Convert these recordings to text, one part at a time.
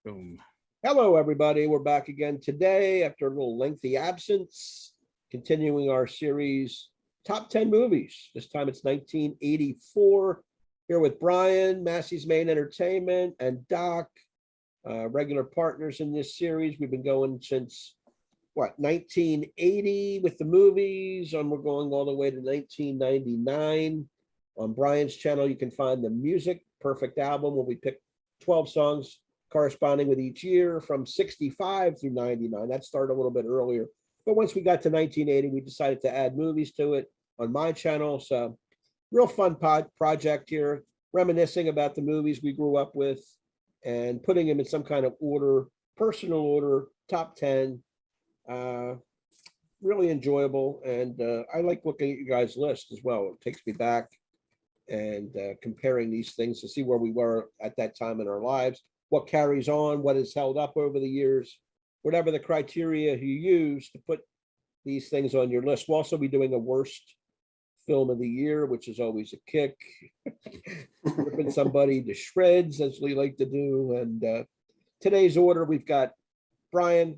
Boom. Hello, everybody. We're back again today after a little lengthy absence, continuing our series, Top 10 Movies. This time it's 1984. Here with Brian, Massey's Maine Entertainment, and Doc, regular partners in this series. We've been going since, 1980 with the movies, and we're going all the way to 1999. On Brian's channel, you can find the Music Perfect album where we pick 12 songs corresponding with each year from 65 through 99. That started a little bit earlier. But once we got to 1980, we decided to add movies to it on my channel. So real fun project here, reminiscing about the movies we grew up with and putting them in some kind of order, personal order, top 10. Really enjoyable. And I like looking at you guys' list as well. It takes me back and comparing these things to see where we were at that time in our lives, what carries on, what has held up over the years, whatever the criteria you use to put these things on your list. We'll also be doing a worst film of the year, which is always a kick. Ripping somebody to shreds, as we like to do. And today's order, we've got Brian,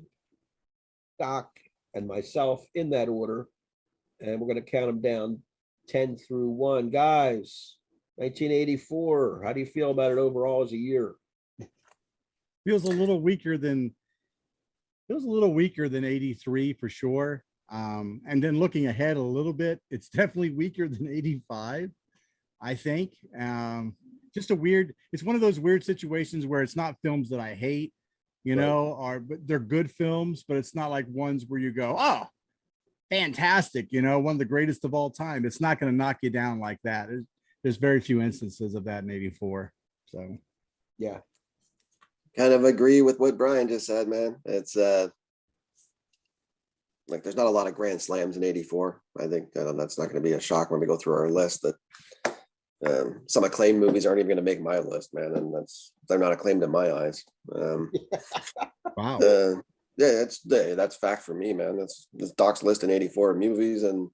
Doc, and myself in that order. And we're going to count them down 10 through 1. Guys, 1984, how do you feel about it overall as a year? Feels a little weaker than 83 for sure. And then looking ahead a little bit, it's definitely weaker than 85, I think. Just it's one of those weird situations where it's not films that I hate, but they're good films, but it's not like ones where you go, oh, fantastic, one of the greatest of all time. It's not going to knock you down like that. There's very few instances of that in 84. So yeah. Kind of agree with what Brian just said, man. It's like there's not a lot of grand slams in 84. I think that's not going to be a shock when we go through our list that some acclaimed movies aren't even going to make my list, man. And they're not acclaimed in my eyes. Wow. Yeah, that's fact for me, man. That's Doc's list in 84 movies. And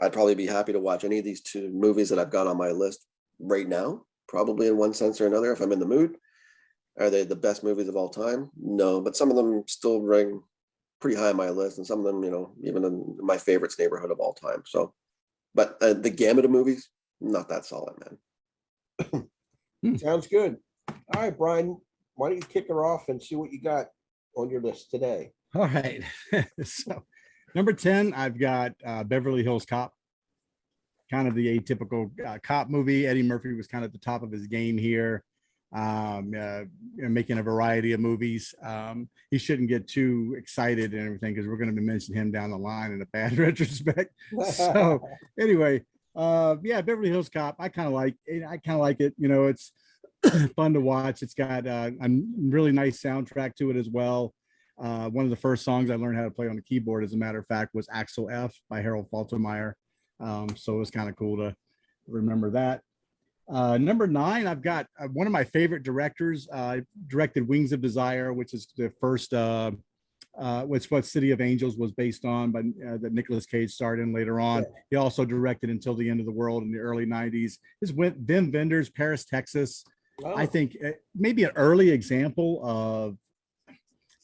I'd probably be happy to watch any of these two movies that I've got on my list right now, probably in one sense or another, if I'm in the mood. Are they the best movies of all time? No, but some of them still ring pretty high on my list, and some of them, even in my favorites neighborhood of all time. So, but the gamut of movies, not that solid, man. Sounds good. All right, Brian, why don't you kick her off and see what you got on your list today? All right. So, number 10, I've got Beverly Hills Cop. Kind of the atypical cop movie. Eddie Murphy was kind of at the top of his game here, making a variety of movies. He shouldn't get too excited and everything because we're going to mention him down the line in a bad retrospect. So anyway, Beverly Hills Cop. I kind of like it. It's fun to watch. It's got a really nice soundtrack to it as well. One of the first songs I learned how to play on the keyboard, as a matter of fact, was Axel F by Harold Faltermeyer. So it was kind of cool to remember that. Number 9, I've got one of my favorite directors. Directed Wings of Desire, which is the first, which what City of Angels was based on, but that Nicolas Cage starred in later on. Yeah. He also directed Until the End of the World in the early 90s. His Wim Wenders, Paris, Texas. Oh. I think maybe an early example of, I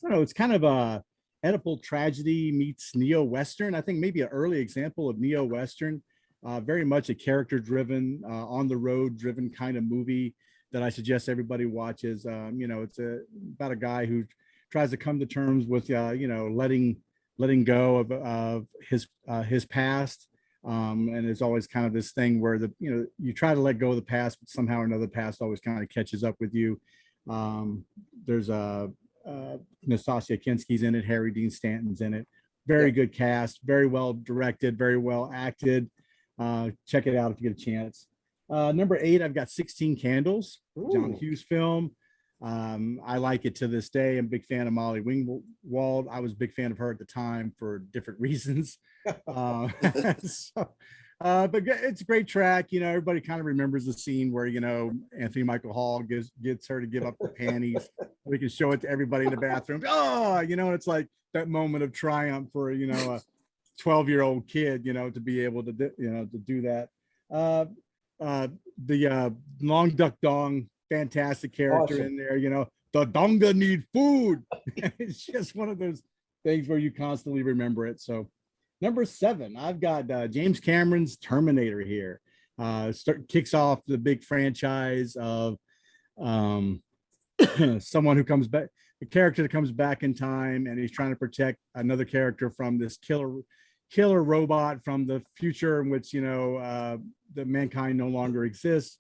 don't know, it's kind of a Oedipal tragedy meets neo-Western. I think maybe an early example of neo-Western, very much a character-driven, on-the-road-driven kind of movie that I suggest everybody watches. It's about a guy who tries to come to terms with, letting go of his past, and it's always kind of this thing where you try to let go of the past, but somehow or another, past always kind of catches up with you. There's Nastasia Kinski's in it, Harry Dean Stanton's in it. Very good cast, very well directed, very well acted. Check it out if you get a chance. Number 8, I've got 16 Candles. Ooh. John Hughes film. I like it to this day. I'm a big fan of Molly Ringwald. I was a big fan of her at the time for different reasons. But it's a great track. Everybody kind of remembers the scene where, Anthony Michael Hall gets her to give up the panties. We can show it to everybody in the bathroom. Oh, it's like that moment of triumph for, a 12-year-old kid, to be able to, to do that. The Long Duck Dong fantastic character Awesome. in there. The Donga need food. It's just one of those things where you constantly remember it. So number 7, I've got James Cameron's Terminator here. Kicks off the big franchise of someone who comes back, a character that comes back in time, and he's trying to protect another character from this killer robot from the future in which the mankind no longer exists.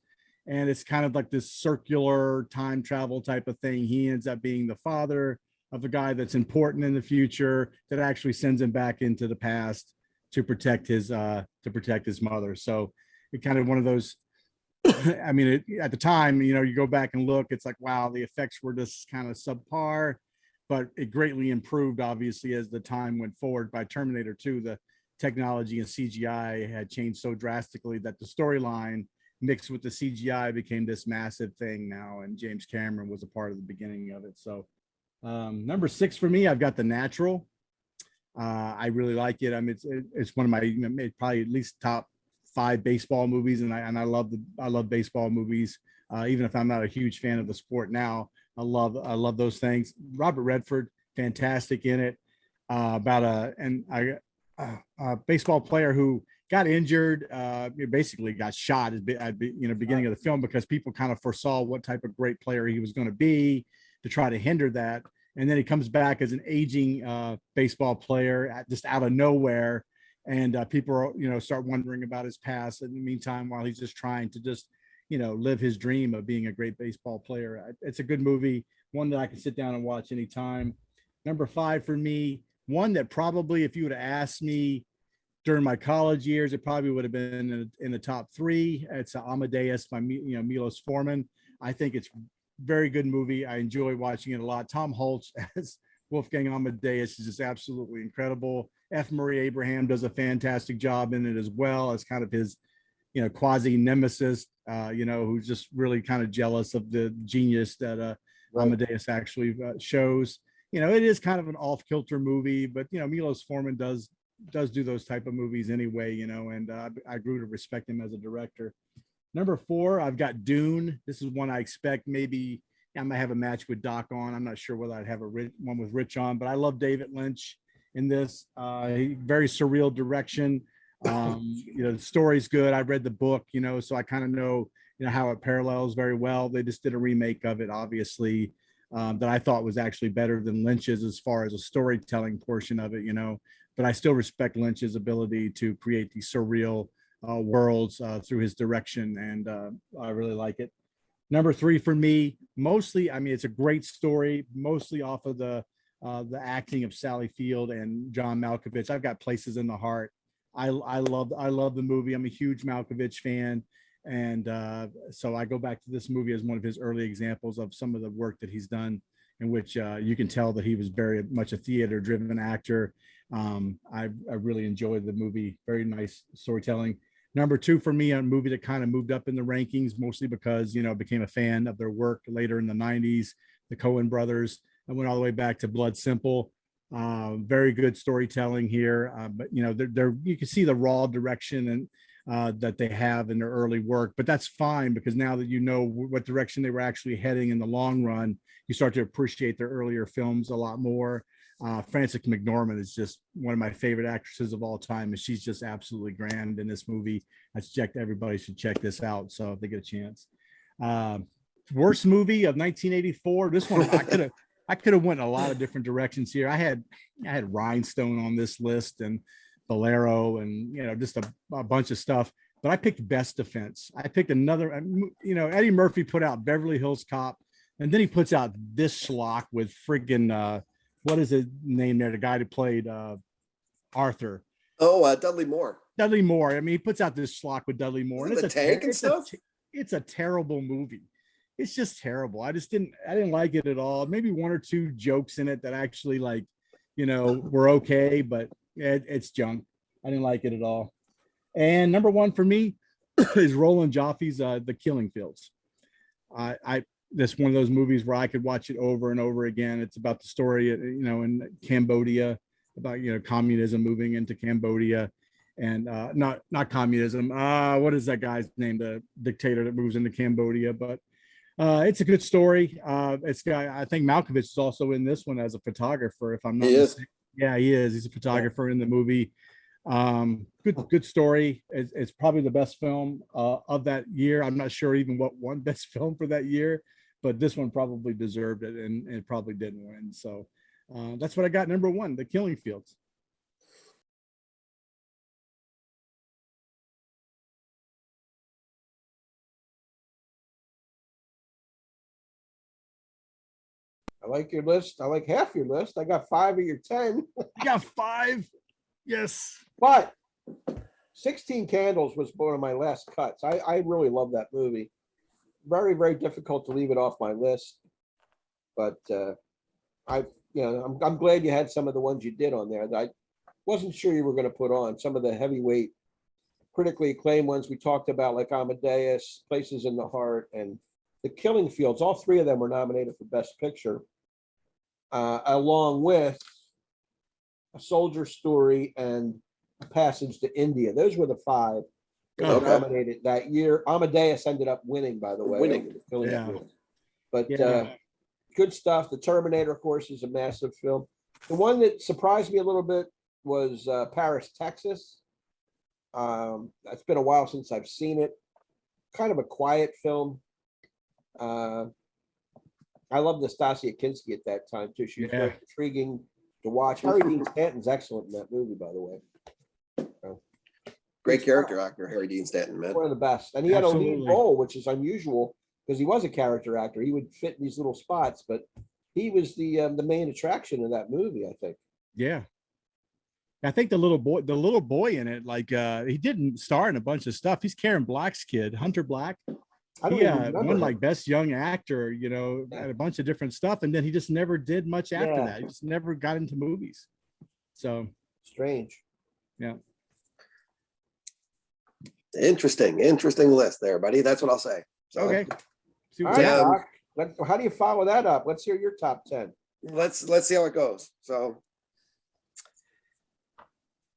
And it's kind of like this circular time travel type of thing. He ends up being the father of the guy that's important in the future that actually sends him back into the past to protect his mother. So it kind of one of those. I mean, at the time, you go back and look, it's like, wow, the effects were just kind of subpar, but it greatly improved, obviously, as the time went forward. By Terminator 2, the technology and CGI had changed so drastically that the storyline mixed with the CGI became this massive thing now, and James Cameron was a part of the beginning of it. So number 6 for me, I've got The Natural. I really like it. I mean, it's one of my probably at least top 5 baseball movies, and I love baseball movies. Even if I'm not a huge fan of the sport now, I love those things. Robert Redford, fantastic in it. About a baseball player who got injured, basically got shot at beginning of the film, because people kind of foresaw what type of great player he was going to be to try to hinder that. And then he comes back as an aging baseball player just out of nowhere. And people start wondering about his past in the meantime, while he's just trying to live his dream of being a great baseball player. It's a good movie, one that I can sit down and watch anytime. Number 5 for me, one that probably, if you would have asked me during my college years, it probably would have been in the top 3. It's Amadeus by Milos Forman. I think it's a very good movie. I enjoy watching it a lot. Tom Hulce as Wolfgang Amadeus is just absolutely incredible. F. Murray Abraham does a fantastic job in it as well, as kind of his, quasi nemesis, who's just really kind of jealous of the genius that Amadeus actually shows. It is kind of an off-kilter movie, but Milos Forman does do those type of movies anyway, and I grew to respect him as a director. Number 4, I've got Dune. This is one I expect maybe I might have a match with Doc on. I'm not sure whether I'd have one with Rich on, but I love David Lynch in this. Very surreal direction. The story's good. I read the book, so I kind of know, how it parallels very well. They just did a remake of it, obviously, that I thought was actually better than Lynch's as far as a storytelling portion of it, but I still respect Lynch's ability to create these surreal worlds through his direction, and I really like it. Number 3 for me, mostly, I mean, it's a great story, mostly off of the acting of Sally Field and John Malkovich. I've got Places in the Heart. I love the movie. I'm a huge Malkovich fan, and so I go back to this movie as one of his early examples of some of the work that he's done, in which you can tell that he was very much a theater-driven actor. I really enjoyed the movie. Very nice storytelling. Number 2 for me, a movie that kind of moved up in the rankings, mostly because, became a fan of their work later in the 90s, the Coen brothers. I went all the way back to Blood Simple. Very good storytelling here. But, you can see the raw direction and that they have in their early work, but that's fine, because now that you know what direction they were actually heading in the long run, you start to appreciate their earlier films a lot more. Frances McDormand is just one of my favorite actresses of all time, and she's just absolutely grand in this movie. Everybody should check this out, so if they get a chance. Worst movie of 1984. This one I could have went in a lot of different directions here. I had Rhinestone on this list, and Bolero, and just a bunch of stuff, but I picked Best Defense. I picked another. Eddie Murphy put out Beverly Hills Cop, and then he puts out this schlock with friggin' what is his name there? The guy that played Arthur. Oh, Dudley Moore. Dudley Moore. I mean, he puts out this schlock with Dudley Moore. And it's tank and stuff. It's a terrible movie. It's just terrible. I didn't like it at all. Maybe 1 or 2 jokes in it that actually were okay, but it's junk. I didn't like it at all. And number 1 for me is Roland Joffe's The Killing Fields. This one of those movies where I could watch it over and over again. It's about the story, in Cambodia, about communism moving into Cambodia, and not communism. What is that guy's name? The dictator that moves into Cambodia. But It's a good story. It's got, I think Malkovich is also in this one as a photographer, if I'm not He is. mistaken. Yeah, he is. He's a photographer in the movie. Good story. It's probably the best film of that year. I'm not sure even what won best film for that year, but this one probably deserved it, and it probably didn't win. So that's what I got. Number one, The Killing Fields. I like your list. I like half your list. I got 5 of your 10, I got 5. Yes. but 16 Candles was one of my last cuts. I really love that movie. Very, very difficult to leave it off my list. But I'm glad you had some of the ones you did on there that I wasn't sure you were going to put on. Some of the heavyweight, critically acclaimed ones we talked about, like Amadeus, Places in the Heart, and The Killing Fields. All 3 of them were nominated for Best Picture, along with A Soldier Story and A Passage to India. Those were the 5 that were Okay. nominated that year. Amadeus ended up winning, by the way. Winning. over The Killing Yeah. Fields. But Yeah. good stuff. The Terminator, of course, is a massive film. The one that surprised me a little bit was Paris, Texas. It's been a while since I've seen it. Kind of a quiet film. I love Nastasia Kinski at that time too. She was very intriguing to watch. Harry Dean Stanton's excellent in that movie, by the way. Great character actor, Harry Dean Stanton, man. One of the best. And he had a lead Absolutely. role, which is unusual because he was a character actor. He would fit in these little spots, but he was the main attraction of that movie, I think. Yeah. I think the little boy in it, like he didn't star in a bunch of stuff. He's Karen Black's kid, Hunter Black. I don't even Yeah, remember won him. like best young actor, you know, Yeah. at a bunch of different stuff, and then he just never did much after Yeah. that. He just never got into movies. So Strange. yeah, Interesting list there, buddy. That's what I'll say. So okay. See All what's right, happening. Doc. How do you follow that up? Let's hear your top 10. let's see how it goes. So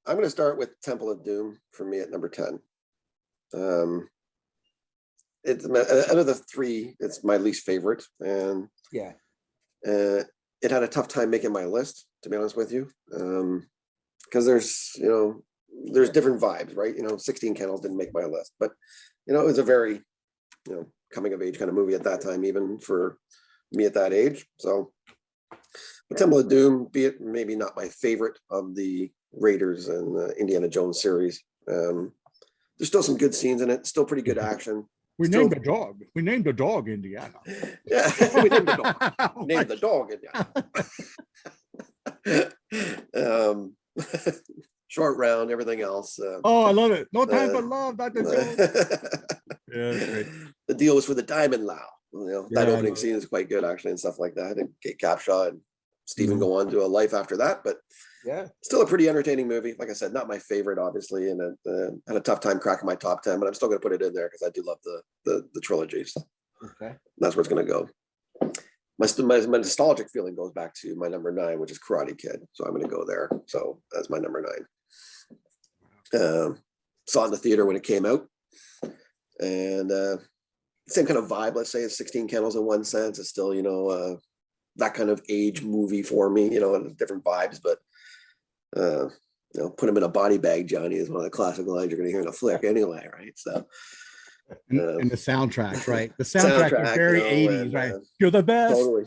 I'm going to start with Temple of Doom for me at number 10. It's out of the 3, it's my least favorite, and Yeah. it had a tough time making my list, to be honest with you, because there's different vibes, right? 16 Candles didn't make my list, but it was a very coming of age kind of movie at that time, even for me at that age. So, but Temple of Doom, be it maybe not my favorite of the Raiders and the Indiana Jones series, there's still some good scenes in it, still pretty good action. We Still- named the dog. We named the dog Indiana. Yeah, we named the dog. Named the dog Indiana. Short round, everything else. Oh, I love it. No time for love, Dr. Jones. The Yeah, that's great. deal was for the Diamond Lao. That Yeah, I opening love scene is quite good, actually, and stuff like that. I think Kate Capshaw and Stephen Mhm. go on to a life after that, but Yeah. still a pretty entertaining movie. Like I said, not my favorite, obviously, and it had a tough time cracking my top 10, but I'm still going to put it in there because I do love the trilogy. So Okay. that's where it's going to go. My nostalgic feeling goes back to my number 9, which is Karate Kid. So I'm going to go there. So that's my number 9. Saw it in the theater when it came out, and same kind of vibe, let's say, as 16 Candles in one sense. It's still that kind of age movie for me, and different vibes, but put him in a body bag, Johnny, is one of the classic lines you're going to hear in a flick anyway, right? So And the soundtrack, right? The soundtrack are soundtrack, very you know, 80s, and, right? You're the best. totally.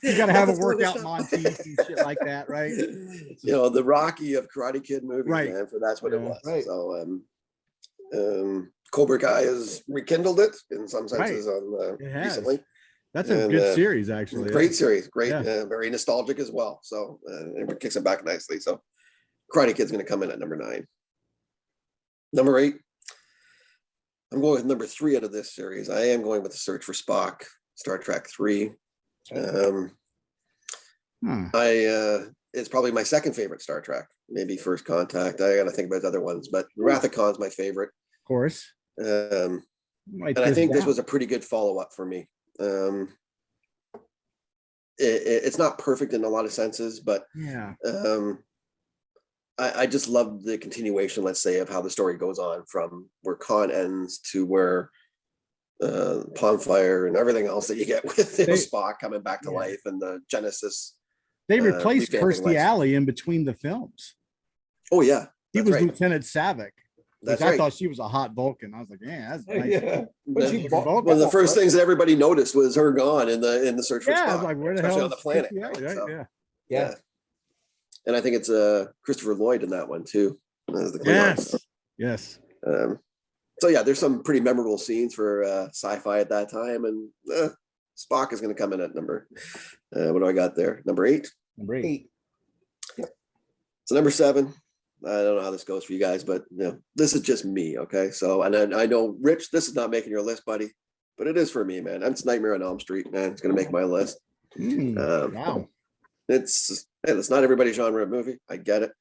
You got to have a workout montage and shit like that, right? The Rocky of Karate Kid movies, Right. man, for that's what it Yeah. was. Right. So Cobra Kai has rekindled it in some senses It has. recently. That's a And, good series, actually. Great series, great, Yeah. very nostalgic as well. So it kicks it back nicely. So Karate Kid's going to come in at number 9. Number 8, I'm going with number 3 out of this series. I am going with The Search for Spock, Star Trek 3. It's probably my second favorite Star Trek, maybe First Contact. I got to think about the other ones, but Wrath of Khan's my favorite. Of course. And I think this was a pretty good follow-up for me. It's not perfect in a lot of senses, but yeah. I just love the continuation, let's say, of how the story goes on from where Khan ends to where Pond Fire and everything else that you get with Spock coming back to Yeah. life and the Genesis. They replaced revamping Kirstie life. Alley in between the films. Oh yeah, He that's was right. Lieutenant Savick, which That's I right. thought she was a hot Vulcan. I was like, yeah, that's nice. Yeah. But she Then- bought- One of the first things that everybody noticed was her gone in the search for Yeah, I Spock, was like, where the especially hell on the is planet. Kirstie Right? Alley, right? So, Yeah. Yeah. and I think it's Christopher Lloyd in that one too, as the Klingon. Yes. Yes. So yeah, there's some pretty memorable scenes for sci-fi at that time, and Spock is going to come in at number. What do I got there? Number 8. Number 8. So number 7. I don't know how this goes for you guys, but you know, this is just me. Okay, so and then I know Rich, this is not making your list, buddy, but it is for me, man. It's Nightmare on Elm Street, man. It's going to make my list. Wow. It's not everybody's genre of movie. I get it.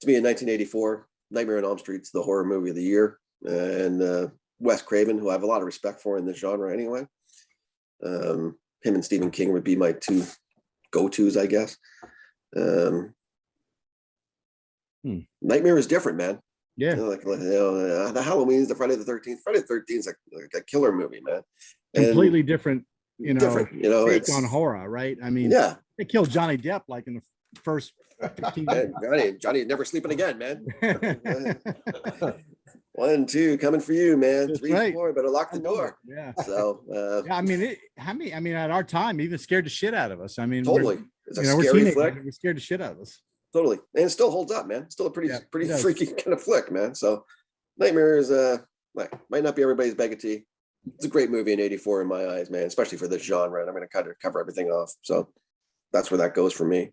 To me, in 1984, Nightmare on Elm Street's the horror movie of the year, and Wes Craven, who I have a lot of respect for in this genre anyway. Him and Stephen King would be my 2 go-tos, I guess. Nightmare is different, man. Yeah. The Halloween's the Friday the 13th. Friday the 13th is like a killer movie, man. And Completely different, different, take it's on horror, right? I mean, yeah. they killed Johnny Depp like in the first 15 Johnny never sleeping again, man. minutes. 1, 2 coming for you, man. That's 3, right. 4, better lock the door. Yeah. So Yeah, I mean, at our time, even scared the shit out of us. I mean, totally, it's a we're scary teenagers, flick. We're scared the shit out of us. Totally, and it still holds up, man. Still a pretty it does. freaky kind of flick, man. So Nightmare is might not be everybody's bag of tea. It's a great movie in '84 in my eyes, man, especially for this genre. And I'm going to kind of cover everything off. So that's where that goes for me.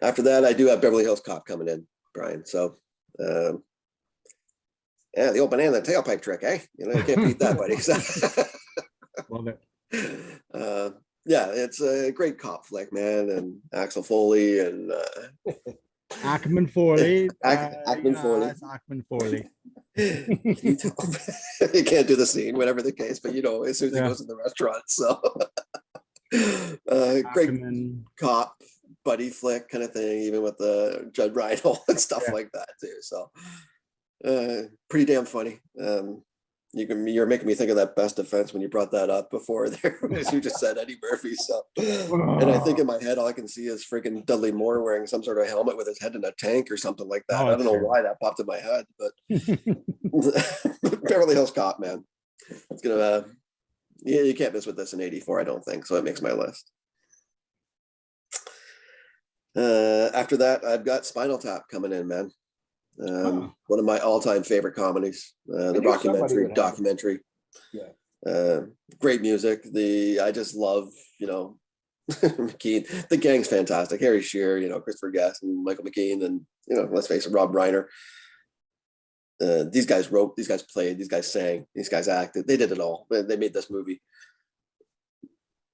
After that, I do have Beverly Hills Cop coming in, Brian. So yeah, the old banana tailpipe trick, eh? You can't beat that, buddy. So, Love it. yeah, it's a great cop flick, man, and Axel Foley and Ackman Foley. Ackman Foley. That's Ackman Foley. You can't do the scene, whatever the case, but as soon as he goes in the restaurant. So great Ackman. cop buddy flick kind of thing, even with the Judd Reinhold and stuff like that too. So pretty damn funny. You're making me think of that Best Defense when you brought that up before there, as you just said, Eddie Murphy. So, and I think in my head, all I can see is freaking Dudley Moore wearing some sort of helmet with his head in a tank or something like that. I don't know why that popped in my head, but Beverly Hills Cop, man, it's gonna. You can't miss with this in '84, I don't think. So it makes my list. After that, I've got Spinal Tap coming in, man. One of my all-time favorite comedies, the documentary. Yeah. Great music. I just love, McKean. The gang's fantastic. Harry Shearer, Christopher Guest and Michael McKean, and let's face it, Rob Reiner. These guys wrote, these guys played, these guys sang, these guys acted. They did it all. They made this movie.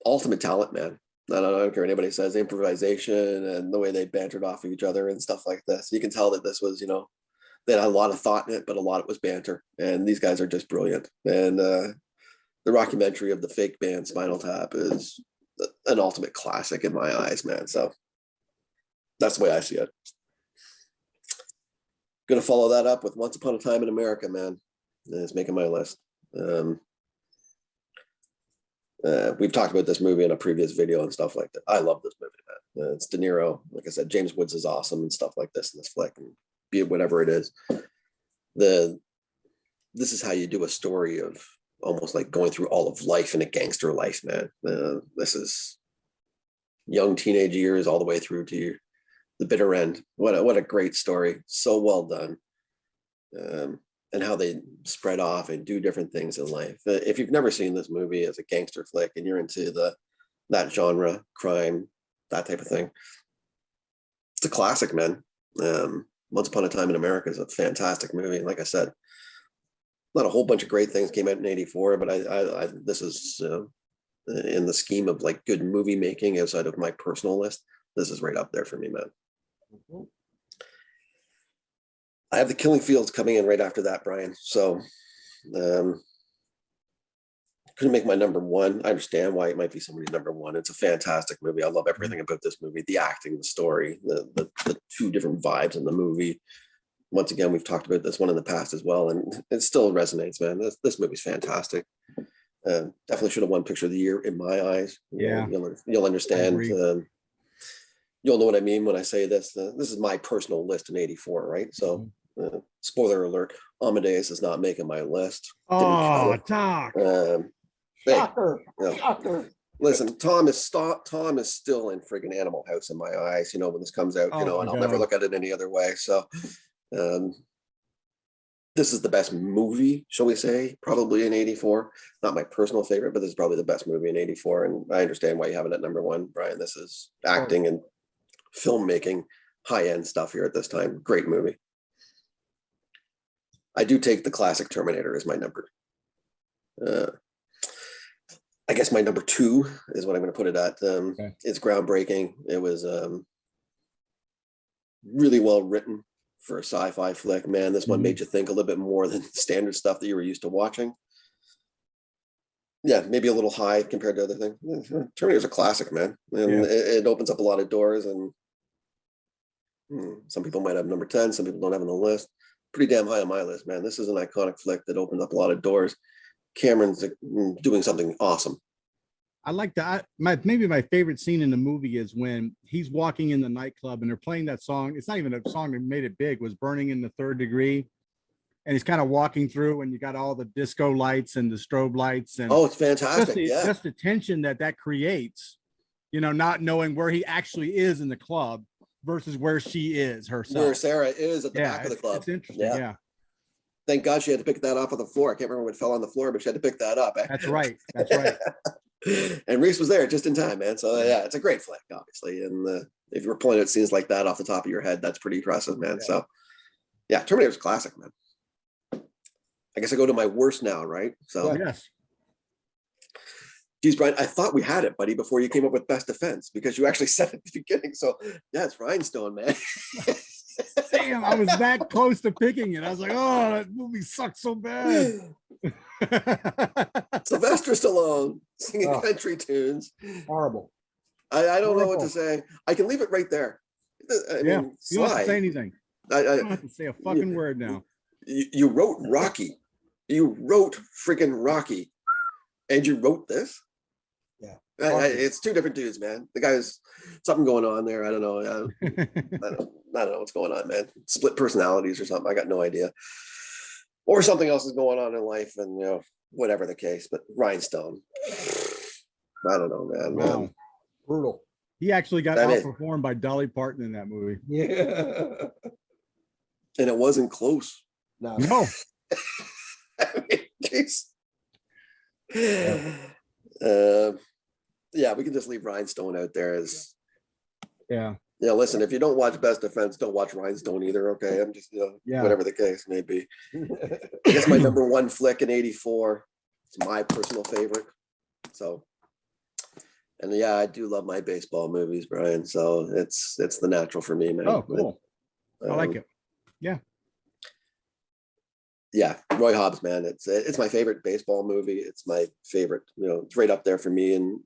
Ultimate talent, man. I don't care what anybody says, improvisation and the way they bantered off of each other and stuff like this. You can tell that this was, they had a lot of thought in it, but a lot of it was banter. And these guys are just brilliant. And the rockumentary of the fake band Spinal Tap is an ultimate classic in my eyes, man. So that's the way I see it. Going to follow that up with Once Upon a Time in America, man. It's making my list. We've talked about this movie in a previous video and stuff like that. I love this movie, man. It's De Niro. Like I said, James Woods is awesome and stuff like this in this flick, and be it whatever it is. This is how you do a story of almost like going through all of life in a gangster life, man. This is young teenage years all the way through to the bitter end. What a great story. So well done. And how they spread off and do different things in life. If you've never seen this movie as a gangster flick and you're into that genre, crime, that type of thing, it's a classic, man. Once Upon a Time in America is a fantastic movie. Like I said, not a whole bunch of great things came out in '84, but I this is in the scheme of like good movie making outside of my personal list. This is right up there for me, man. Mm-hmm. I have The Killing Fields coming in right after that, Brian. So couldn't make my number one. I understand why it might be somebody's number one. It's a fantastic movie. I love everything about this movie. The acting, the story, the two different vibes in the movie. once again, we've talked about this one in the past as well, and it still resonates, man. This movie's fantastic. Definitely should have won Picture of the Year in my eyes. Yeah. You'll understand. agree. You'll know what I mean when I say this. This is my personal list in '84, right? So, spoiler alert: Amadeus is not making my list. Oh, Doc. Hey, Shocker, you know, shocker. listen, Tom is still in friggin' Animal House in my eyes. You know, when this comes out, Oh, and my I'll never God. look at it any other way. So, this is the best movie, shall we say, probably in '84. Not my personal favorite, but this is probably the best movie in '84. And I understand why you have it at number one, Brian. This is acting and filmmaking, high-end stuff here at this time. Great movie. I do take the classic Terminator as my number. I guess my number two is what I'm going to put it at. It's groundbreaking. It was really well written for a sci-fi flick. Man, this one made you think a little bit more than standard stuff that you were used to watching. Yeah, maybe a little high compared to other things. Terminator's a classic, man. And it opens up a lot of doors. And some people might have number 10. Some people don't have on the list. Pretty damn high on my list, man. This is an iconic flick that opened up a lot of doors. Cameron's doing something awesome. I like that. Maybe my favorite scene in the movie is when he's walking in the nightclub and they're playing that song. It's not even a song that made it big, was Burning in the Third Degree. And he's kind of walking through and you got all the disco lights and the strobe lights. And it's fantastic. Just the tension that creates, not knowing where he actually is in the club versus where she is herself. Where Sarah is at the back of the club. It's interesting. Yeah. Thank God she had to pick that off of the floor. I can't remember what fell on the floor, but she had to pick that up. That's right. And Reese was there just in time, man. So yeah, it's a great flick, obviously. And if you were pulling out scenes like that off the top of your head, that's pretty impressive, man. Yeah. So yeah, Terminator's classic, man. I guess I go to my worst now, right? So yes. Geez, Brian, I thought we had it, buddy, before you came up with best defense, because you actually said it at the beginning. So yeah, it's Rhinestone, man. Damn, I was that close to picking it. I was like, oh, that movie sucks so bad. Sylvester Stallone singing country tunes. Horrible. I don't know what to say. I can leave it right there. I mean, you don't have to say anything. I don't have to say a fucking word now. You wrote Rocky. You wrote freaking Rocky. And you wrote this? Yeah. It's two different dudes, man. The guy's something going on there. I don't know. I don't know what's going on, man. Split personalities or something. I got no idea. Or something else is going on in life, and whatever the case. But Rhinestone, I don't know, man. Wow. Brutal. He actually got outperformed by Dolly Parton in that movie. Yeah. And it wasn't close. No. I mean, geez. Yeah, we can just leave Rhinestone out there as. Yeah. Yeah, listen, if you don't watch Best Defense, don't watch Rhinestone either, okay? I'm just, whatever the case may be. I guess my number one flick in '84. It's my personal favorite. So, and yeah, I do love my baseball movies, Brian. So it's The Natural for me, man. Oh, cool. I like it. Yeah. Yeah, Roy Hobbs, man. It's my favorite baseball movie. It's my favorite, it's right up there for me. And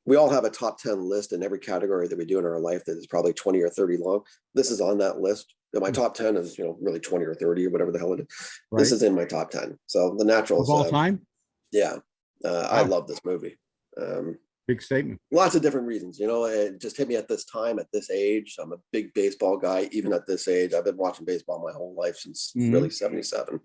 we all have a top 10 list in every category that we do in our life that is probably 20 or 30 long. This is on that list. My top 10 is, really 20 or 30 or whatever the hell it is. Right. This is in my top 10. So The Natural. Of all time? Yeah. I love this movie. Big statement. Lots of different reasons. It just hit me at this time, at this age. I'm a big baseball guy, even at this age. I've been watching baseball my whole life since really 77.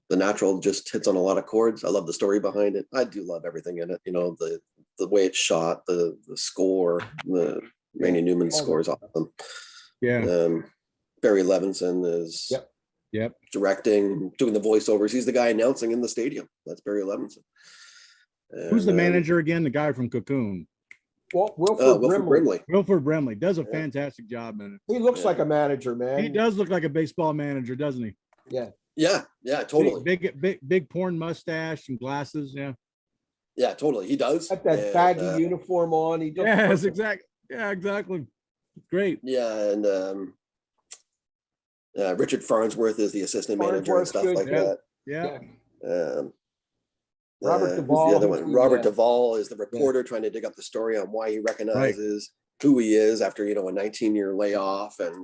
The Natural just hits on a lot of chords. I love the story behind it. I do love everything in it. The way it's shot, the score, the Randy Newman score is awesome. Yeah. Barry Levinson is directing, doing the voiceovers. He's the guy announcing in the stadium. That's Barry Levinson. And, who's the manager again? The guy from Cocoon. Wilford Brimley. Wilford Brimley does a fantastic job in it. He looks like a manager, man. He does look like a baseball manager, doesn't he? Yeah. Yeah, totally. Big porn mustache and glasses. Yeah, totally. He does. Got that baggy uniform on. He does. Yes, exactly. Yeah, exactly. Great. Yeah, and Richard Farnsworth is the assistant manager and stuff like that. Yeah. Robert Duvall. The other one? Robert Duvall is the reporter trying to dig up the story on why he recognizes who he is after, a 19-year layoff and,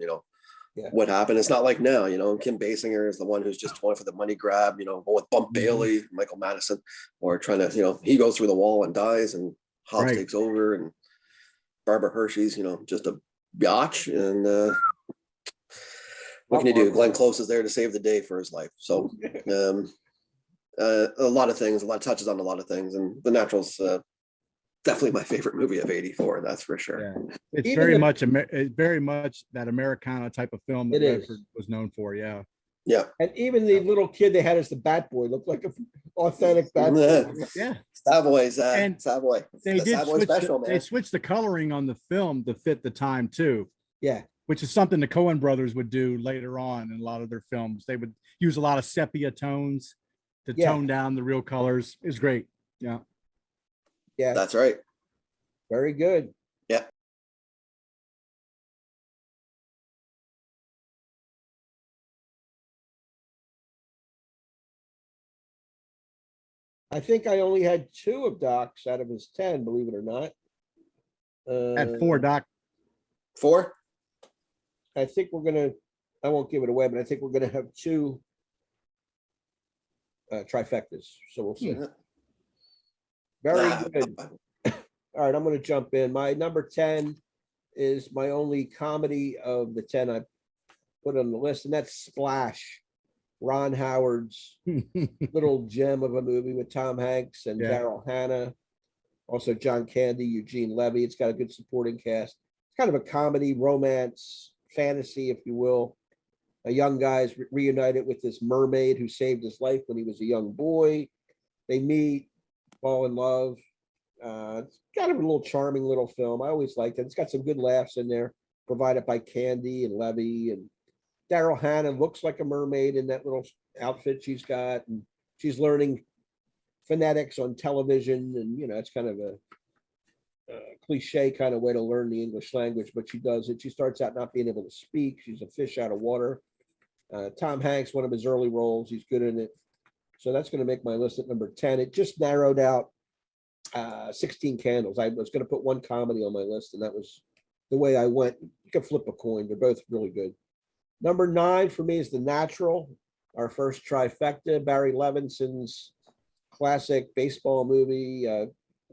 Yeah. what happened. It's not like now, Kim Basinger is the one who's just going for the money grab, going with Bump Bailey, Michael Madison, or trying to, he goes through the wall and dies and Hobbs takes over, and Barbara Hershey's, just a biatch. And what can you do? Glenn Close is there to save the day for his life. So a lot of things, a lot of touches on a lot of things. And The Natural's definitely my favorite movie of '84. That's for sure. Yeah. It's very much that Americana type of film that Redford was known for. Yeah. Yeah. And even the little kid they had as the Bat Boy looked like an authentic Bat Boy. Yeah. Savoy's and Savoy. They did Savoy special, man. They switched the coloring on the film to fit the time too. Yeah. Which is something the Coen brothers would do later on in a lot of their films. They would use a lot of sepia tones to tone down the real colors. It's great. Yeah. Yeah. That's right. Very good. Yeah. I think I only had 2 of Doc's out of his 10, believe it or not. At 4, Doc. 4? I think I won't give it away, but I think we're gonna have 2 trifectas. So we'll see. Very good. All right, I'm going to jump in. My number 10 is my only comedy of the 10 I put on the list, and that's Splash, Ron Howard's little gem of a movie with Tom Hanks and Daryl Hannah, also John Candy, Eugene Levy. It's got a good supporting cast. It's kind of a comedy, romance, fantasy, if you will. A young guy's reunited with this mermaid who saved his life when he was a young boy. They meet, fall in love. It's kind of a little charming little film. I always liked it. It's got some good laughs in there, provided by Candy and Levy. And Daryl Hannah looks like a mermaid in that little outfit she's got. And she's learning phonetics on television. And, it's kind of a cliche kind of way to learn the English language, but she does it. She starts out not being able to speak. She's a fish out of water. Tom Hanks, one of his early roles, he's good in it. So that's going to make my list at number 10. It just narrowed out 16 Candles. I was going to put one comedy on my list, and that was the way I went. You can flip a coin. They're both really good. Number 9 for me is The Natural, our first trifecta. Barry Levinson's classic baseball movie.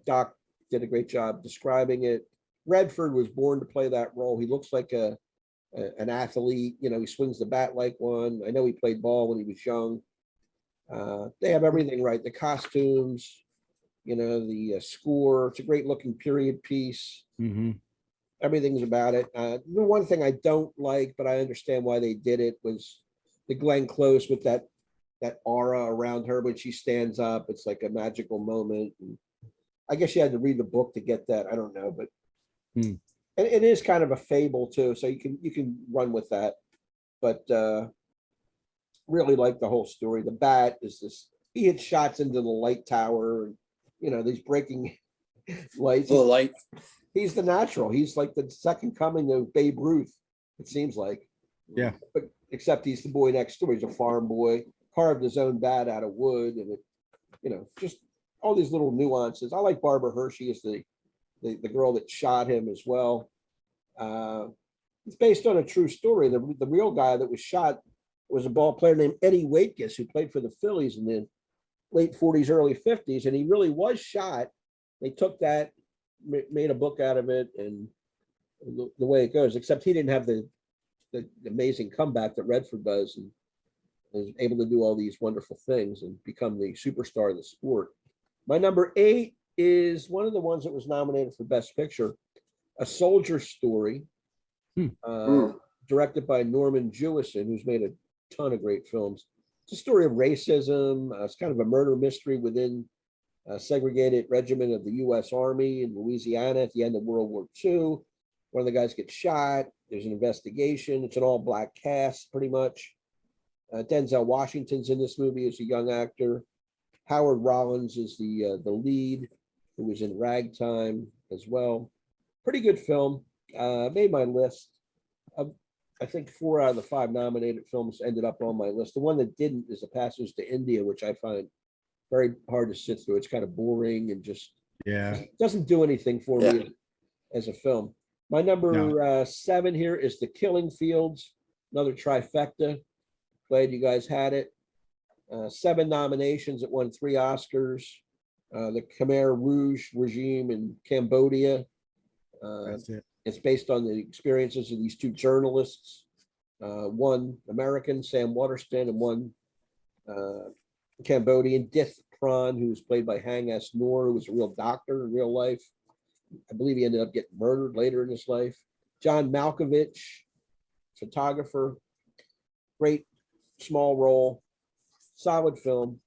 Doc did a great job describing it. Redford was born to play that role. He looks like an athlete. He swings the bat like one. I know he played ball when he was young. They have everything right. The costumes, the score. It's a great looking period piece. Everything's about it. The one thing I don't like, but I understand why they did it, was the Glenn Close with that aura around her when she stands up. It's like a magical moment. And I guess you had to read the book to get that. I don't know, but and it is kind of a fable too, so you can run with that. But really like the whole story. The bat is this. He hits shots into the light tower, and these breaking lights. The light. He's the Natural. He's like the second coming of Babe Ruth. It seems like. Yeah. But except he's the boy next door. He's a farm boy, carved his own bat out of wood, and just all these little nuances. I like Barbara Hershey as the girl that shot him as well. It's based on a true story. The real guy that was shot was a ball player named Eddie Waitkus, who played for the Phillies in the late 40s, early 50s, and he really was shot. They took that, made a book out of it, and the way it goes, except he didn't have the amazing comeback that Redford does, and is able to do all these wonderful things and become the superstar of the sport. My number 8 is one of the ones that was nominated for Best Picture, A Soldier Story, directed by Norman Jewison, who's made a ton of great films. It's a story of racism. It's kind of a murder mystery within a segregated regiment of the U.S. Army in Louisiana at the end of World War II. One of the guys gets shot. There's an investigation. It's an all-black cast, pretty much. Denzel Washington's in this movie as a young actor. Howard Rollins is the lead, who was in Ragtime as well. Pretty good film. Made my list. I think 4 out of the 5 nominated films ended up on my list. The one that didn't is A Passage to India, which I find very hard to sit through. It's kind of boring and just doesn't do anything for me as a film. My number No. 7 here is The Killing Fields, another trifecta. Glad you guys had it. 7 nominations. It won 3 Oscars. The Khmer Rouge regime in Cambodia. That's it. It's based on the experiences of these 2 journalists, one American, Sam Waterston, and one Cambodian, Dith Pran, who was played by Hang S. Noor, who was a real doctor in real life. I believe he ended up getting murdered later in his life. John Malkovich, photographer, great small role, solid film.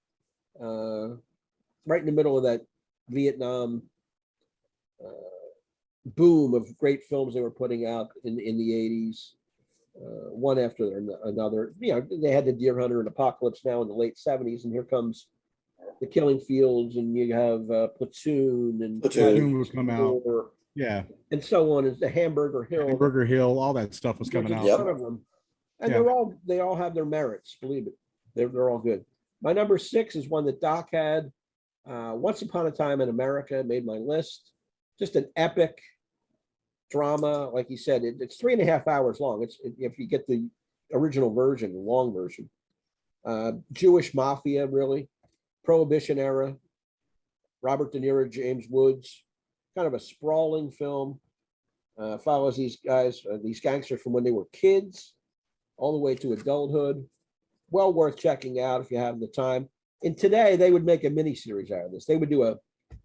Right in the middle of that Vietnam boom of great films they were putting out in the 80s, one after another. You know, they had the Deer Hunter and Apocalypse Now in the late 70s, and here comes The Killing Fields, and you have Platoon and Platoon would come out. Yeah. and so on. Is the Hamburger Hill. Hamburger Hill, all that stuff was coming There's out. a ton of them, and Yeah. they all have their merits. Believe it, they're all good. My number 6 is one that Doc had. Once Upon a Time in America made my list. Just an epic drama, like he said. It's 3.5 hours long. If you get the original version, the long version. Jewish mafia, really. Prohibition era. Robert De Niro, James Woods. Kind of a sprawling film. Follows these guys, these gangsters from when they were kids, all the way to adulthood. Well worth checking out if you have the time. And today they would make a miniseries out of this. They would do a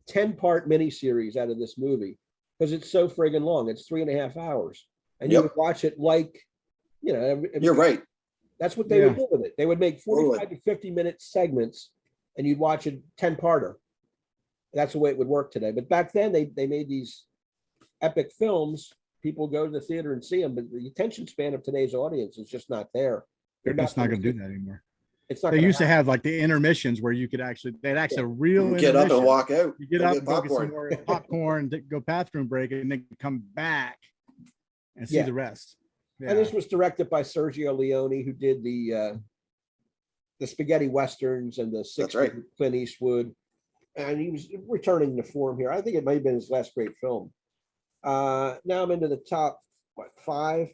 10-part miniseries out of this movie because it's so friggin' long. It's 3.5 hours, and you would watch it like, you know. You're right. That's what they would do with it. They would make 45 to 50-minute segments, and you'd watch a 10-parter. That's the way it would work today. But back then, they made these epic films. People go to the theater and see them, but the attention span of today's audience is just not there. They're just not going to do that anymore. It's not. They used to have like the intermissions where you could they'd actually a real Get up and intermission. walk out. You get Go up, get go get some popcorn. more popcorn, go bathroom break, and then come back and see the rest. Yeah. And this was directed by Sergio Leone, who did the spaghetti westerns and the 60s. That's right. Clint Eastwood, and he was returning to form here. I think it might have been his last great film. Now I'm into the top 5.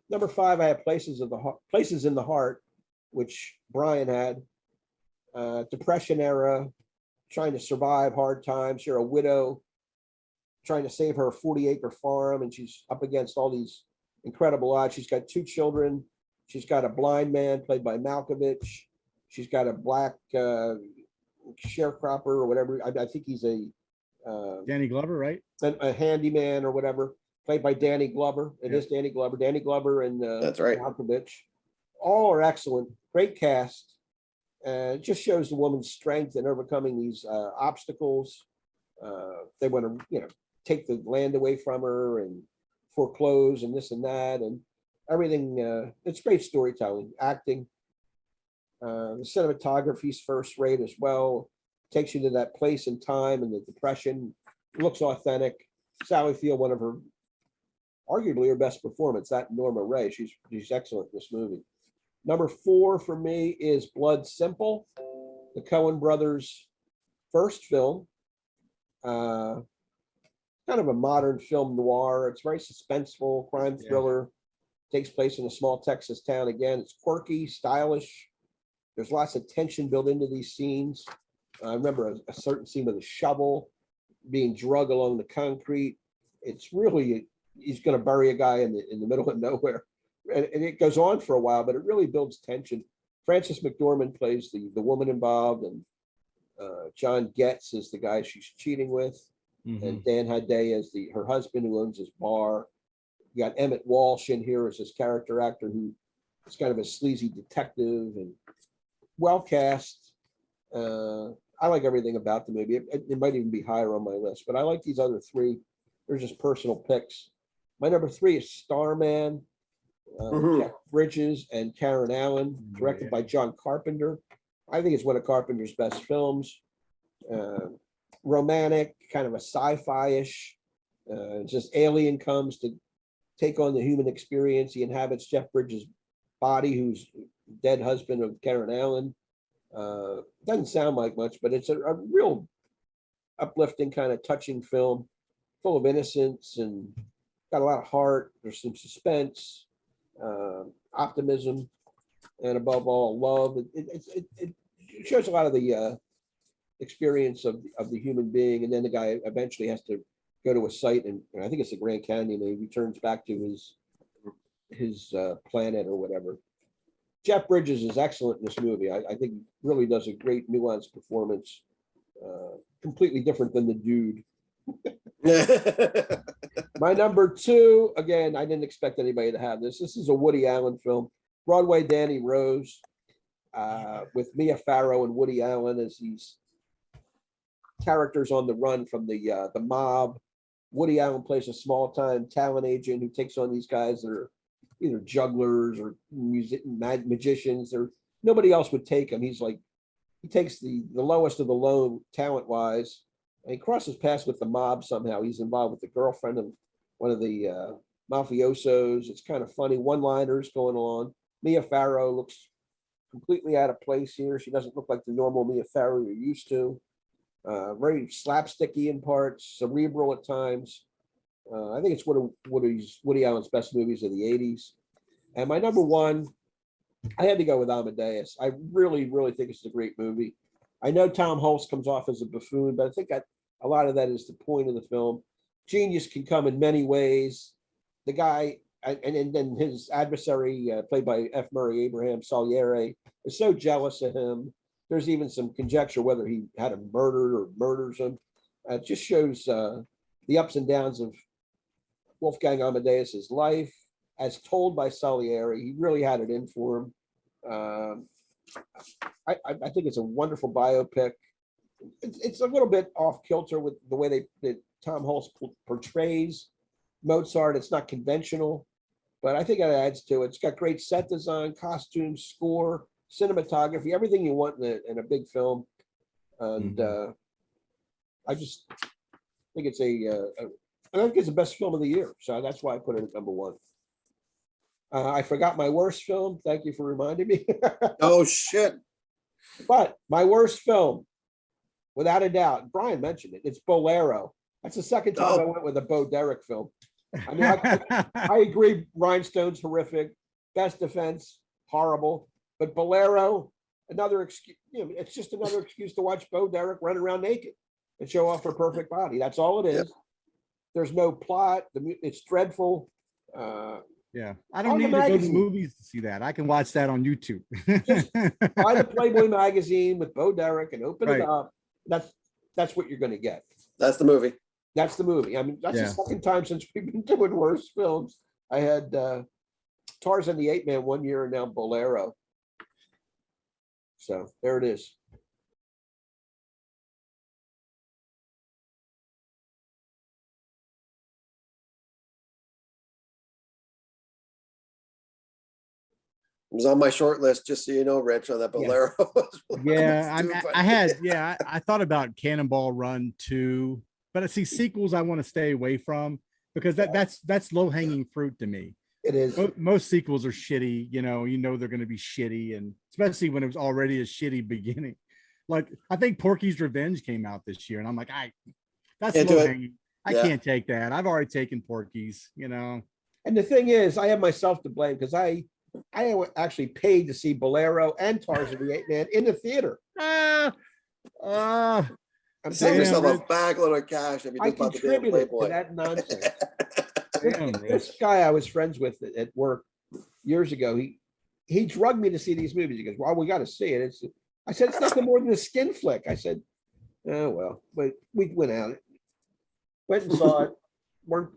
Number 5, I have Places in the Heart, which Brian had. Depression era, trying to survive hard times. You're a widow trying to save her 40-acre farm, and she's up against all these incredible odds. She's got 2 children. She's got a blind man played by Malkovich. She's got a black sharecropper or whatever. I think he's a Danny Glover, right? a handyman or whatever, played by Danny Glover. It is Danny Glover. Danny Glover and That's right. Malkovich. All are excellent. Great cast. It just shows the woman's strength in overcoming these obstacles. They want to, take the land away from her and foreclose and this and that and everything. It's great storytelling, acting. The cinematography's first rate as well. Takes you to that place and time and the Depression. Looks authentic. Sally Field, one of her, arguably her best performance. That Norma Ray, she's excellent in this movie. Number 4 for me is Blood Simple, the Coen brothers' first film. Kind of a modern film noir. It's very suspenseful, crime thriller. Takes place in a small Texas town again. It's quirky, stylish. There's lots of tension built into these scenes. I remember a certain scene with a shovel being dragged along the concrete. It's really, he's going to bury a guy in the middle of nowhere. And it goes on for a while, but it really builds tension. Frances McDormand plays the woman involved, and John Getz is the guy she's cheating with, and Dan Hadday is her husband who owns his bar. You got Emmett Walsh in here as his character actor, who is kind of a sleazy detective and well cast. I like everything about the movie. It might even be higher on my list, but I like these other 3. They're just personal picks. My number 3 is Starman. Jeff Bridges and Karen Allen, directed by John Carpenter. I think it's one of Carpenter's best films. Romantic, kind of a sci-fi-ish. Just alien comes to take on the human experience. He inhabits Jeff Bridges' body, who's dead husband of Karen Allen. Doesn't sound like much, but it's a real uplifting, kind of touching film, full of innocence and got a lot of heart. There's some suspense, optimism, and above all, love. It shows a lot of the experience of the human being, and then the guy eventually has to go to a site, and I think it's the Grand Canyon, and he returns back to his planet or whatever. Jeff Bridges is excellent in this movie. I think he really does a great nuanced performance, completely different than the dude. My number two, again, I didn't expect anybody to have this. This is a Woody Allen film, Broadway Danny Rose, with Mia Farrow and Woody Allen as these characters on the run from the mob. Woody Allen plays a small-time talent agent who takes on these guys that are either jugglers or magicians, or nobody else would take him. He's like, he takes the lowest of the low talent-wise, and he crosses paths with the mob somehow. He's involved with the girlfriend of one of the mafiosos. It's kind of funny, one-liners going on. Mia Farrow looks completely out of place here. She doesn't look like the normal Mia Farrow you're used to. Very slapsticky in parts, cerebral at times. I think it's one of Woody Allen's best movies of the 80s. And my number one, I had to go with Amadeus. I really, really think it's a great movie. I know Tom Hulce comes off as a buffoon, but I think a lot of that is the point of the film. Genius can come in many ways. The guy, and then his adversary, played by F. Murray Abraham, Salieri, is so jealous of him. There's even some conjecture whether he had him murdered or murders him. It just shows the ups and downs of Wolfgang Amadeus's life, as told by Salieri. He really had it in for him. I think it's a wonderful biopic. It's a little bit off kilter with the way that Tom Hulce portrays Mozart. It's not conventional, but I think it adds to it. It's got great set design, costumes, score, cinematography, everything you want in a big film. And I just think it's I think it's the best film of the year. So that's why I put it at number one. I forgot my worst film. Thank you for reminding me. Oh, shit. But my worst film, without a doubt, Brian mentioned it. It's Bolero. That's the second time I went with a Bo Derek film. I mean, I agree. Rhinestone's horrific. Best Defense, horrible. But Bolero, another excuse. It's just another excuse to watch Bo Derek run around naked and show off her perfect body. That's all it is. Yep. There's no plot. It's dreadful. Yeah, I don't need to go to movies to see that. I can watch that on YouTube. Just buy the Playboy magazine with Bo Derek and open it up. That's what you're going to get. That's the movie. That's the movie. I mean, that's the second time since we've been doing worse films. I had Tarzan the Ape Man one year, and now Bolero. So there it is. It was on my short list, just so you know, Rich, on that Bolero. Yeah, I thought about Cannonball Run 2, but I see sequels I want to stay away from because that's low-hanging fruit to me. It is. Most sequels are shitty, you know they're going to be shitty, and especially when it was already a shitty beginning. Like I think Porky's Revenge came out this year, and I'm like, that's low-hanging. I can't take that. I've already taken Porky's, And the thing is, I have myself to blame because I actually paid to see Bolero and Tarzan the Ape Man in the theater. I'm saving yourself a backload of cash if you I just bought the contributed Playboy. to that nonsense. This guy I was friends with at work years ago, he drugged me to see these movies. He goes, "Well, we got to see it." I said, "It's nothing more than a skin flick." I said, "Oh well," but we went and saw it. We're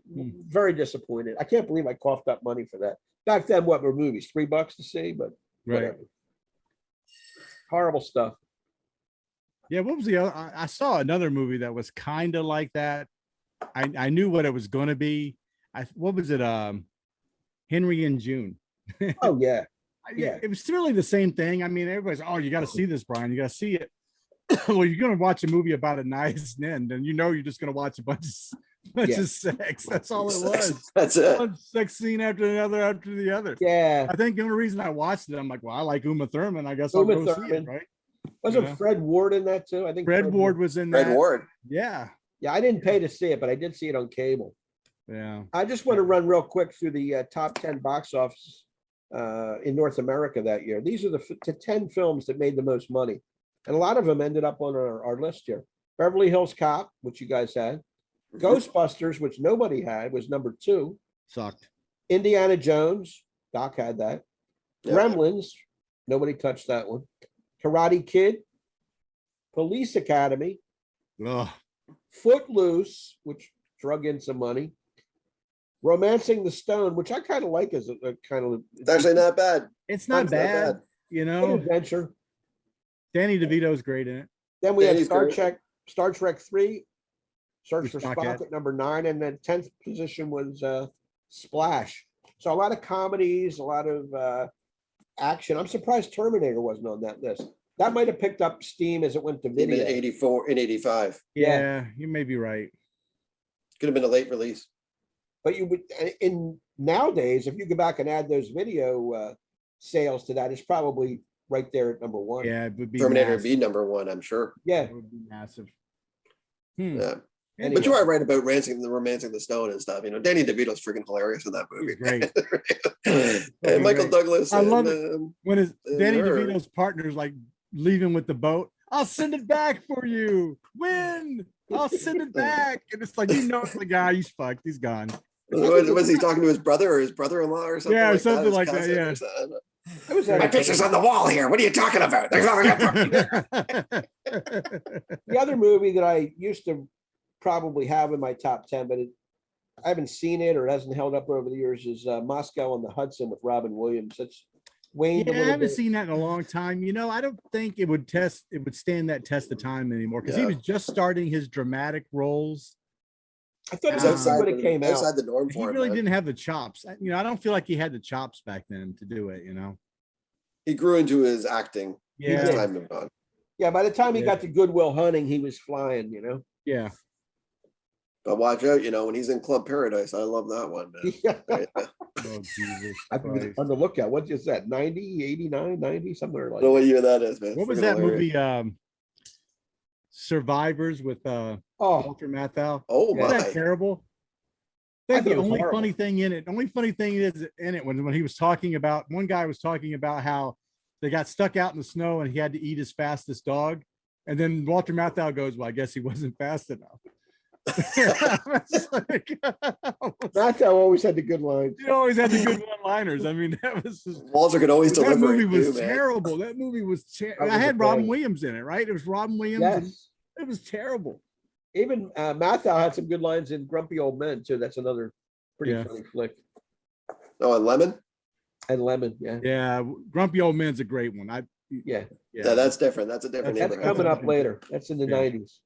very disappointed. I can't believe I coughed up money for that. Back then, what were movies? $3 to see, but whatever. Horrible stuff. Yeah, what was the other? I saw another movie that was kind of like that. I knew what it was going to be. What was it? Henry and June. Oh yeah. It was really the same thing. I mean, everybody's, oh, you got to see this, Brian. You got to see it. Well, you're going to watch a movie about a nice end, and you're just going to watch a bunch of sex. That's all it was. That's it. One sex scene after another after the other. Yeah. I think the only reason I watched it, I'm like, well, I like Uma Thurman. I guess I'll go see it, right? Wasn't Fred Ward in that too? I think Fred Ward was in that. Fred Ward. Yeah. Yeah, I didn't pay to see it, but I did see it on cable. Yeah. I just want to run real quick through the top 10 box office in North America that year. These are the 10 films that made the most money. And a lot of them ended up on our list here. Beverly Hills Cop, which you guys had. Ghostbusters, which nobody had, was number 2. Sucked. Indiana Jones, Doc had that. Yeah. Gremlins, nobody touched that one. Karate Kid, Police Academy, Ugh. Footloose, which drug in some money. Romancing the Stone, which I kind of like as a kind of It's actually not bad. It's not It's not bad, bad. you good know. adventure. Danny DeVito's great in it. Then we had Danny's Star great. Trek 3, Search With for Spock Spock at. at number 9, and then 10th position was Splash. So a lot of comedies, a lot of action. I'm surprised Terminator wasn't on that list. That might have picked up steam as it went to Even video. 84 and 85. Yeah, you may be right. Could have been a late release. But you would in nowadays, if you go back and add those video sales to that, it's probably right there at number 1. Yeah, it would be Terminator massive. be number 1, I'm sure. Yeah. It would be massive. Hmm. Yeah. Anyway. But you are right about romancing the stone and stuff. You know, Danny DeVito's freaking hilarious in that movie. He's great. And Michael great. Douglas. I and, love it. When his Danny her. DeVito's partner's like leaving with the boat, I'll send it back for you. Win. I'll send it back. And it's like, it's the guy. He's fucked. He's gone. Was he talking to his brother or his brother-in-law or something? Yeah, like something His like that, cousin yeah. or something? It was My picture's on the wall here. What are you talking about? There's nothing I'm talking about. The other movie that I used to probably have in my top 10, but I haven't seen it or it hasn't held up over the years, is Moscow on the Hudson with Robin Williams. It's waned a Yeah, I little haven't bit. seen that in a long time. I don't think it would stand that test of time anymore because he Yeah. was just starting his dramatic roles. I thought it It's was outside when it came out. outside the norm He for him. really man. didn't have the chops. I don't feel like he had the chops back then to do it, He grew into his acting as Yeah. time moved on. Yeah, by the time he Yeah. got to Goodwill Hunting, he was flying, Yeah. But watch out, when he's in Club Paradise, I love that one, man. Yeah. Right? Oh, Jesus I've been Christ. on the lookout. What is that? 90, 89, 90, somewhere I like don't know that. what year that is, man. What was Freaking that hilarious. movie? Survivors with Oh, Walter Matthau. Oh Yeah. Isn't my! that terrible? I I think thought the it was only horrible. funny thing in it, when he was talking about, one guy was talking about how they got stuck out in the snow and he had to eat his fastest dog. And then Walter Matthau goes, well, I guess he wasn't fast enough. It's like, Matthau always had the good lines. he always had the good one-liners. I mean, that was just, Walter could always that deliver. movie it was too, man. terrible. That movie was That I was had a Robin failure. Williams in it, right? It was Robin Williams. And Yes. it was terrible. Even Matthau had some good lines in Grumpy Old Men, too. That's another pretty Yeah. funny flick. Oh, and Lemon? And Lemon, yeah. Yeah, Grumpy Old Man's a great one. Yeah. Yeah, that's different. That's a different That's neighborhood. coming up later. That's in the Yeah. 90s.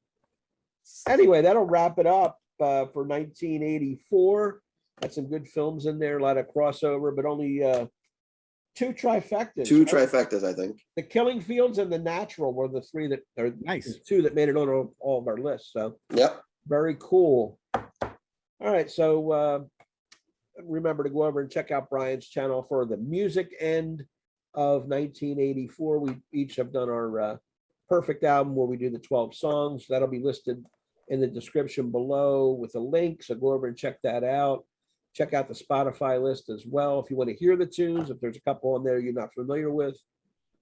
Anyway, that'll wrap it up for 1984. Had some good films in there, a lot of crossover, but only 2 trifectas. Two right? trifectas, I think. The Killing Fields and The Natural were the 3 that are Nice. the 2 that made it on all of our lists. So Yep. very cool. All right, so remember to go over and check out Brian's channel for the music end of 1984. We each have done our perfect album where we do the 12 songs. That'll be listed in the description below with a link. So go over and check that out. Check out the Spotify list as well. If you want to hear the tunes, if there's a couple on there you're not familiar with,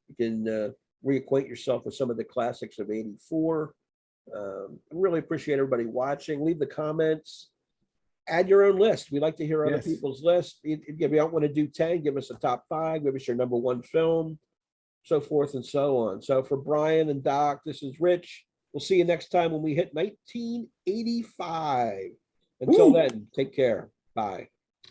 you can reacquaint yourself with some of the classics of 84. I really appreciate everybody watching. Leave the comments. Add your own list. We like to hear other Yes. people's lists. If you don't want to do 10, give us a top 5, give us your number 1 film, so forth and so on. So for Brian and Doc, this is Rich. We'll see you next time when we hit 1985. Until Woo. then, take care. Bye.